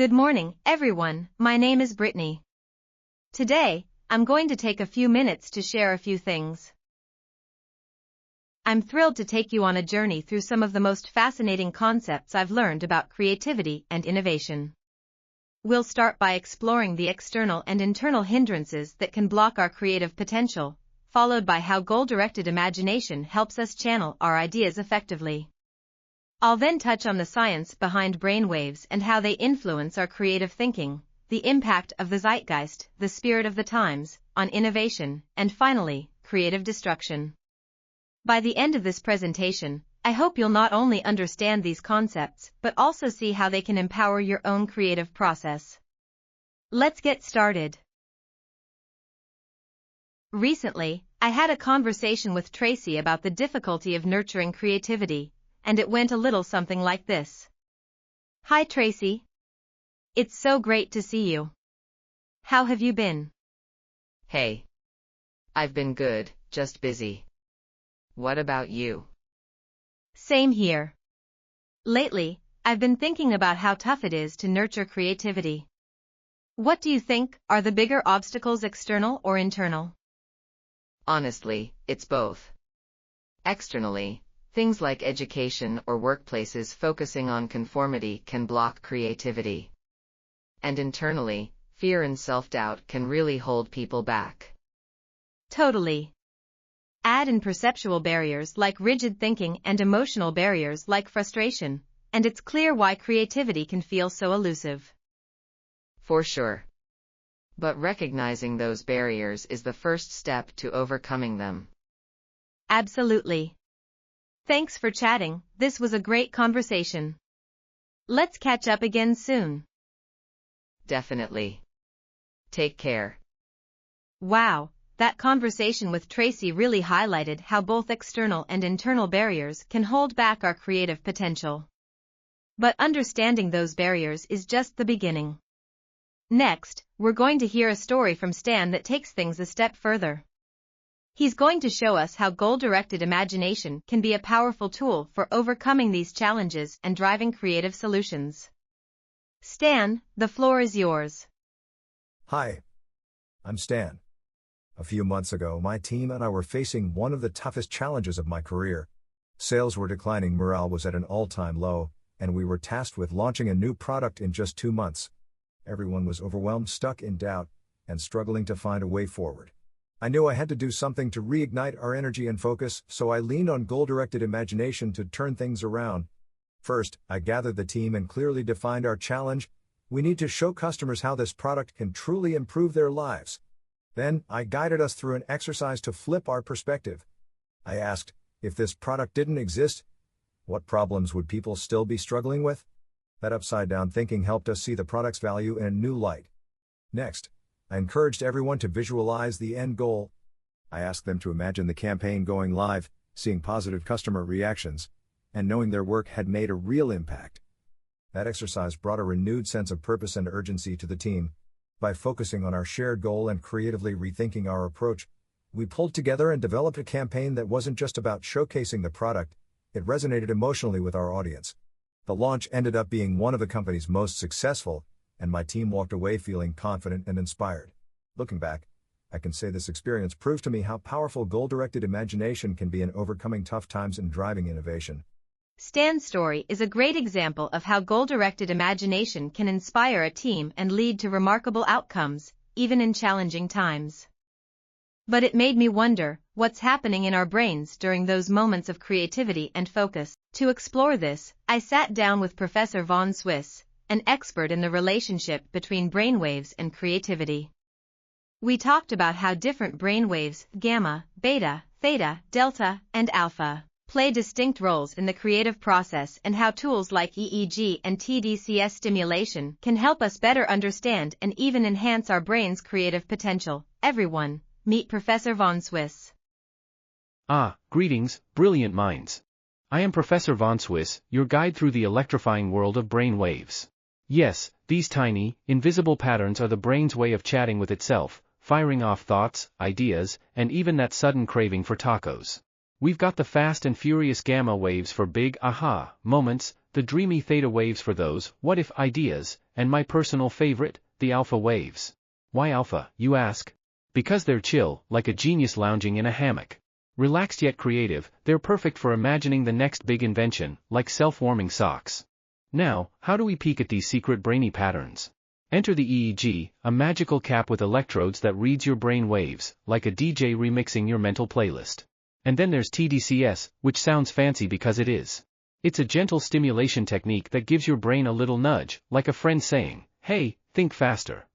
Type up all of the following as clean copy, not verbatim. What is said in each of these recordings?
Good morning, everyone. My name is Brittney. Today, I'm going to take a few minutes to share a few things. I'm thrilled to take you on a journey through some of the most fascinating concepts I've learned about creativity and innovation. We'll start by exploring the external and internal hindrances that can block our creative potential, followed by how goal-directed imagination helps us channel our ideas effectively. I'll then touch on the science behind brainwaves and how they influence our creative thinking, the impact of the zeitgeist, the spirit of the times, on innovation, and finally, creative destruction. By the end of this presentation, I hope you'll not only understand these concepts but also see how they can empower your own creative process. Let's get started. Recently, I had a conversation with Tracy about the difficulty of nurturing creativity, and it went a little something like this. Hi Tracy. It's so great to see you. How have you been? Hey. I've been good, just busy. What about you? Same here. Lately, I've been thinking about how tough it is to nurture creativity. What do you think are the bigger obstacles, external or internal? Honestly, it's both. Externally, things like education or workplaces focusing on conformity can block creativity. And internally, fear and self-doubt can really hold people back. Totally. Add in perceptual barriers like rigid thinking and emotional barriers like frustration, and it's clear why creativity can feel so elusive. For sure. But recognizing those barriers is the first step to overcoming them. Absolutely. Thanks for chatting, this was a great conversation. Let's catch up again soon. Definitely. Take care. Wow. That conversation with Tracy really highlighted how both external and internal barriers can hold back our creative potential. But understanding those barriers is just the beginning. Next, we're going to hear a story from Stan that takes things a step further. He's going to show us how goal-directed imagination can be a powerful tool for overcoming these challenges and driving creative solutions. Stan, the floor is yours. Hi. I'm Stan. A few months ago, my team and I were facing one of the toughest challenges of my career. Sales were declining, morale was at an all-time low, and we were tasked with launching a new product in just 2 months. Everyone was overwhelmed, stuck in doubt, and struggling to find a way forward. I knew I had to do something to reignite our energy and focus, so I leaned on goal-directed imagination to turn things around. First, I gathered the team and clearly defined our challenge. We need to show customers how this product can truly improve their lives. Then, I guided us through an exercise to flip our perspective. I asked, if this product didn't exist, what problems would people still be struggling with? That upside-down thinking helped us see the product's value in a new light. Next, I encouraged everyone to visualize the end goal. I asked them to imagine the campaign going live, seeing positive customer reactions, and knowing their work had made a real impact. That exercise brought a renewed sense of purpose and urgency to the team. By focusing on our shared goal and creatively rethinking our approach, we pulled together and developed a campaign that wasn't just about showcasing the product, it resonated emotionally with our audience. The launch ended up being one of the company's most successful, and my team walked away feeling confident and inspired. Looking back, I can say this experience proves to me how powerful goal-directed imagination can be in overcoming tough times and driving innovation. Stan's story is a great example of how goal-directed imagination can inspire a team and lead to remarkable outcomes, even in challenging times. But it made me wonder, what's happening in our brains during those moments of creativity and focus? To explore this, I sat down with Professor von Swiss, an expert in the relationship between brainwaves and creativity. We talked about how different brainwaves, gamma, beta, theta, delta, and alpha, play distinct roles in the creative process and how tools like EEG and TDCS stimulation can help us better understand and even enhance our brain's creative potential. Everyone, meet Professor von Swiss. Greetings, brilliant minds. I am Professor von Swiss, your guide through the electrifying world of brain waves. Yes, these tiny, invisible patterns are the brain's way of chatting with itself, firing off thoughts, ideas, and even that sudden craving for tacos. We've got the fast and furious gamma waves for big aha moments, the dreamy theta waves for those what-if ideas, and my personal favorite, the alpha waves. Why alpha, you ask? Because they're chill, like a genius lounging in a hammock. Relaxed yet creative, they're perfect for imagining the next big invention, like self-warming socks. Now, how do we peek at these secret brainy patterns? Enter the EEG, a magical cap with electrodes that reads your brain waves, like a DJ remixing your mental playlist. And then there's TDCS, which sounds fancy because it is. It's a gentle stimulation technique that gives your brain a little nudge, like a friend saying, "Hey, think faster."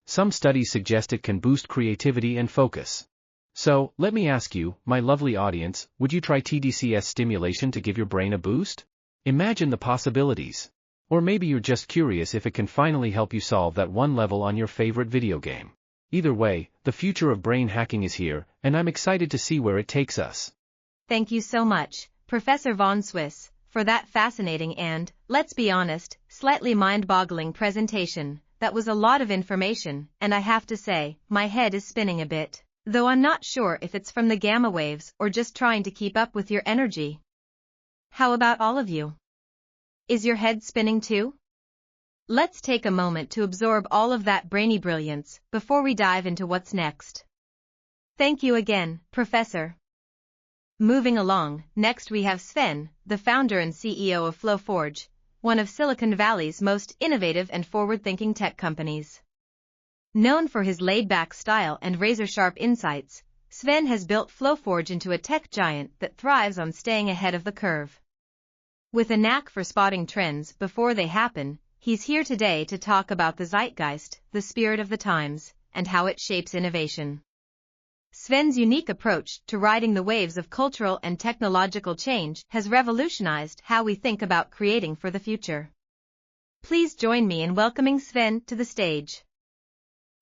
Some studies suggest it can boost creativity and focus. So, let me ask you, my lovely audience, would you try TDCS stimulation to give your brain a boost? Imagine the possibilities. Or maybe you're just curious if it can finally help you solve that one level on your favorite video game. Either way, the future of brain hacking is here, and I'm excited to see where it takes us. Thank you so much, Professor von Swiss, for that fascinating and, let's be honest, slightly mind-boggling presentation. That was a lot of information, and I have to say, my head is spinning a bit, though I'm not sure if it's from the gamma waves or just trying to keep up with your energy. How about all of you? Is your head spinning too? Let's take a moment to absorb all of that brainy brilliance before we dive into what's next. Thank you again, Professor. Moving along, next we have Sven, the founder and CEO of FlowForge, one of Silicon Valley's most innovative and forward-thinking tech companies. Known for his laid-back style and razor-sharp insights, Sven has built FlowForge into a tech giant that thrives on staying ahead of the curve. With a knack for spotting trends before they happen, he's here today to talk about the zeitgeist, the spirit of the times, and how it shapes innovation. Sven's unique approach to riding the waves of cultural and technological change has revolutionized how we think about creating for the future. Please join me in welcoming Sven to the stage.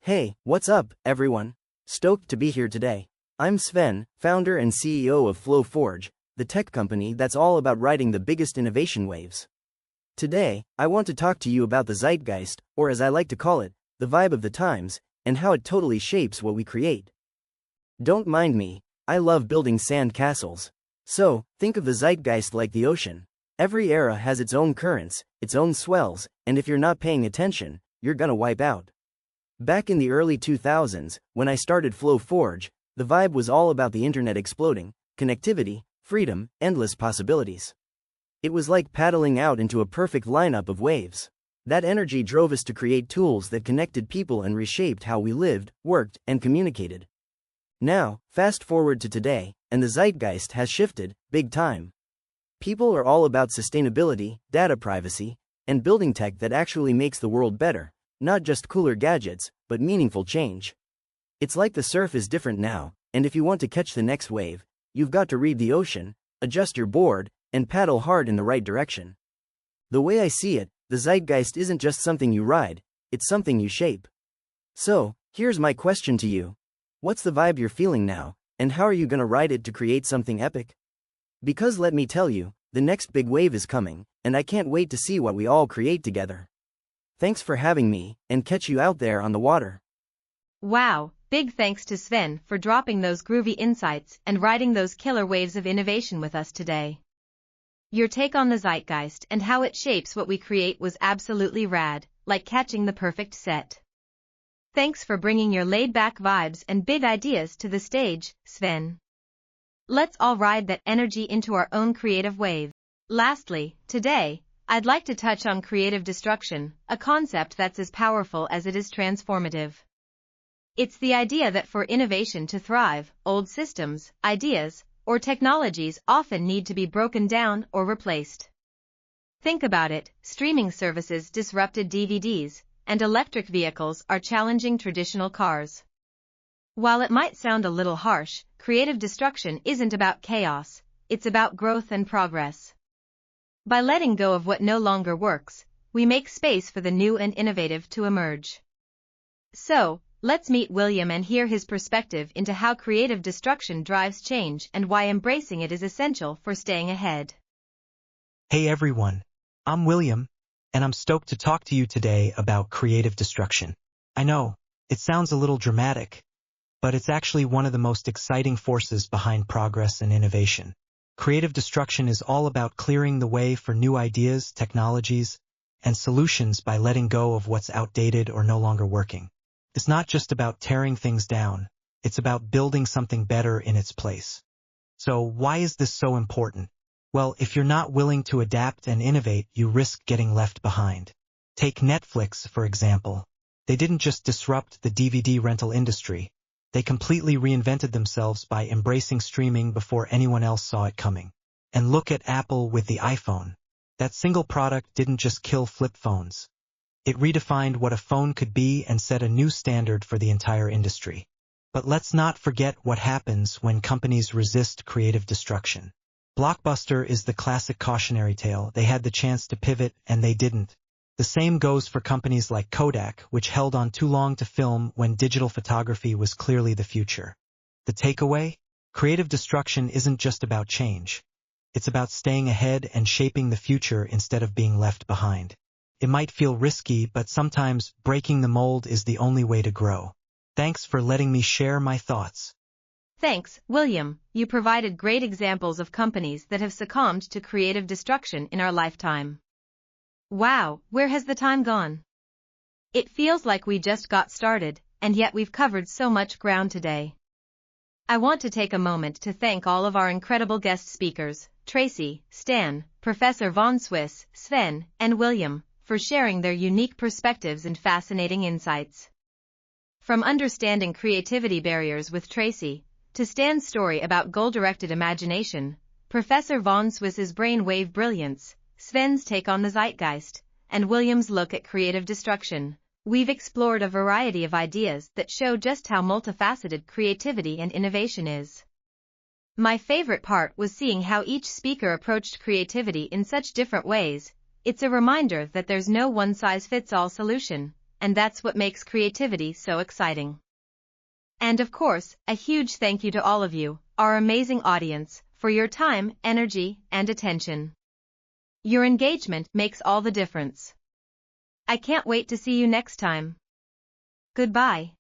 Hey, what's up, everyone? Stoked to be here today. I'm Sven, founder and CEO of FlowForge, the tech company that's all about riding the biggest innovation waves. Today, I want to talk to you about the zeitgeist, or as I like to call it, the vibe of the times, and how it totally shapes what we create. Don't mind me, I love building sand castles. So, think of the zeitgeist like the ocean. Every era has its own currents, its own swells, and if you're not paying attention, you're gonna wipe out. Back in the early 2000s, when I started FlowForge, the vibe was all about the internet exploding, connectivity, freedom, endless possibilities. It was like paddling out into a perfect lineup of waves. That energy drove us to create tools that connected people and reshaped how we lived, worked, and communicated. Now, fast forward to today, and the zeitgeist has shifted, big time. People are all about sustainability, data privacy, and building tech that actually makes the world better, not just cooler gadgets, but meaningful change. It's like the surf is different now, and if you want to catch the next wave, you've got to read the ocean, adjust your board, and paddle hard in the right direction. The way I see it, the zeitgeist isn't just something you ride, it's something you shape. So, here's my question to you. What's the vibe you're feeling now, and how are you gonna ride it to create something epic? Because let me tell you, the next big wave is coming, and I can't wait to see what we all create together. Thanks for having me, and catch you out there on the water. Wow, big thanks to Sven for dropping those groovy insights and riding those killer waves of innovation with us today. Your take on the zeitgeist and how it shapes what we create was absolutely rad, like catching the perfect set. Thanks for bringing your laid-back vibes and big ideas to the stage, Sven. Let's all ride that energy into our own creative wave. Lastly, today, I'd like to touch on creative destruction, a concept that's as powerful as it is transformative. It's the idea that for innovation to thrive, old systems, ideas, or technologies often need to be broken down or replaced. Think about it, streaming services disrupted DVDs, and electric vehicles are challenging traditional cars. While it might sound a little harsh, creative destruction isn't about chaos, it's about growth and progress. By letting go of what no longer works, we make space for the new and innovative to emerge. So, let's meet William and hear his perspective into how creative destruction drives change and why embracing it is essential for staying ahead. Hey everyone, I'm William, and I'm stoked to talk to you today about creative destruction. I know, it sounds a little dramatic, but it's actually one of the most exciting forces behind progress and innovation. Creative destruction is all about clearing the way for new ideas, technologies, and solutions by letting go of what's outdated or no longer working. It's not just about tearing things down, it's about building something better in its place. So why is this so important? Well, if you're not willing to adapt and innovate, you risk getting left behind. Take Netflix, for example. They didn't just disrupt the DVD rental industry. They completely reinvented themselves by embracing streaming before anyone else saw it coming. And look at Apple with the iPhone. That single product didn't just kill flip phones. It redefined what a phone could be and set a new standard for the entire industry. But let's not forget what happens when companies resist creative destruction. Blockbuster is the classic cautionary tale. They had the chance to pivot and they didn't. The same goes for companies like Kodak, which held on too long to film when digital photography was clearly the future. The takeaway? Creative destruction isn't just about change. It's about staying ahead and shaping the future instead of being left behind. It might feel risky, but sometimes breaking the mold is the only way to grow. Thanks for letting me share my thoughts. Thanks, William. You provided great examples of companies that have succumbed to creative destruction in our lifetime. Wow, where has the time gone? It feels like we just got started, and yet we've covered so much ground today. I want to take a moment to thank all of our incredible guest speakers, Tracy, Stan, Professor Von Swiss, Sven, and William, for sharing their unique perspectives and fascinating insights. From understanding creativity barriers with Tracy, to Stan's story about goal-directed imagination, Professor Von Swiss's brainwave brilliance, Sven's take on the zeitgeist, and William's look at creative destruction, we've explored a variety of ideas that show just how multifaceted creativity and innovation is. My favorite part was seeing how each speaker approached creativity in such different ways. It's a reminder that there's no one-size-fits-all solution, and that's what makes creativity so exciting. And of course, a huge thank you to all of you, our amazing audience, for your time, energy, and attention. Your engagement makes all the difference. I can't wait to see you next time. Goodbye.